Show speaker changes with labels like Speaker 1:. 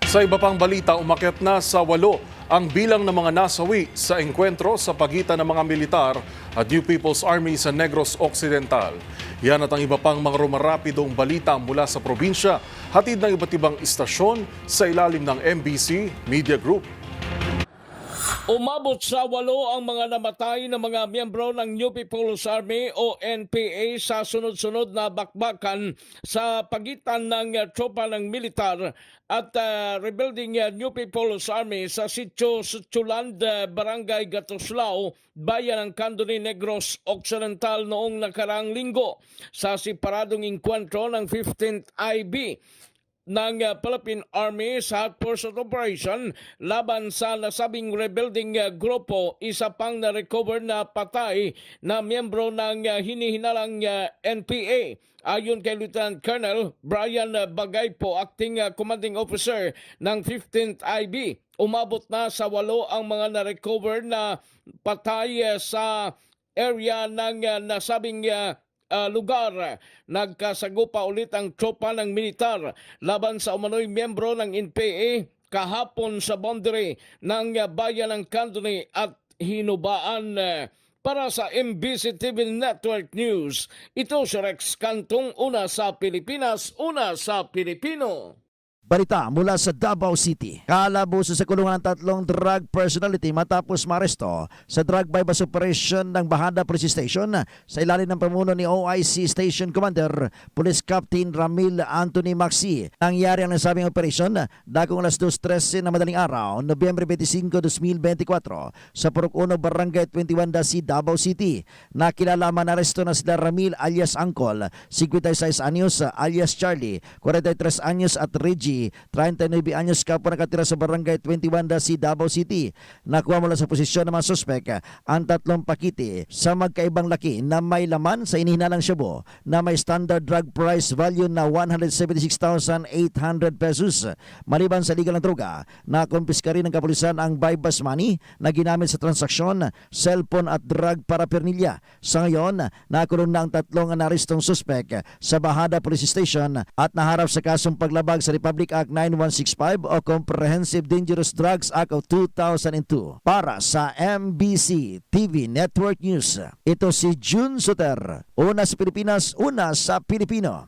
Speaker 1: Sa iba pang balita, umakyat na sa 8 ang bilang ng mga nasawi sa engkwentro sa pagitan ng mga militar at New People's Army sa Negros Occidental. Yan at ang iba pang mga rumarapidong balita mula sa probinsya, hatid ng iba't ibang istasyon sa ilalim ng MBC Media Group.
Speaker 2: Umabot sa 8 ang mga namatay na mga miyembro ng New People's Army o NPA sa sunod-sunod na bakbakan sa pagitan ng tropa ng militar at rebuilding New People's Army sa Sitio Suchuland, Barangay Gatuslao, bayan ng Candoni, Negros Occidental noong nakarang linggo. Sa separadong inkwentro ng 15th IB ng Philippine Army sa Hot Pursuit Operation laban sa nasabing rebuilding grupo, isa pang na-recover na patay na miyembro ng hinihinalang NPA. Ayon kay Lieutenant Colonel Brian Bagaypo, Acting Commanding Officer ng 15th IB, umabot na sa 8 ang mga na-recover na patay sa area ng nasabing lugar. Nagkasagupa ulit ang tropa ng militar laban sa umano'y miyembro ng NPA kahapon sa boundary ng bayan ng Candoni at Hinubaan. Para sa MBC TV Network News, ito si Rex Cantong, una sa Pilipinas, una sa Pilipino.
Speaker 3: Balita mula sa Davao City. Kalabuso sa kulungan ng 3 drug personality matapos maresto sa drug bypass operation ng Bahada Police Station sa ilalim ng pamuno ni OIC Station Commander Police Captain Ramil Anthony Maxi. Nangyari ang nasabing operation dakong alas 2:13 na madaling araw, Nobyembre 25, 2024 sa Purok 1, Barangay 21 Dasi, Davao City. Nakilala manaresto na sila Ramil alias Angkol, 56 anyos alias Charlie, 43 anyos at Reggie, 39 anyos kapwa nakatira sa Barangay 21 Dasi, Davao City. Nakuha mula sa posisyon ng mga suspek ang 3 pakiti sa magkaibang laki na may laman sa inihinalang shabu na may standard drug price value na 176,800 pesos. Maliban sa legal ng droga, nakumpiska rin ng kapulisan ang bypass money na ginamit sa transaksyon, cellphone at drug paraphernalia. Sa ngayon, nakulong na ang 3 narestong suspek sa Bahada Police Station at naharap sa kasong paglabag sa Republic Act 9165 o Comprehensive Dangerous Drugs Act of 2002. Para sa MBC TV Network News, ito si June Soter. Una sa Pilipinas, una sa Pilipino.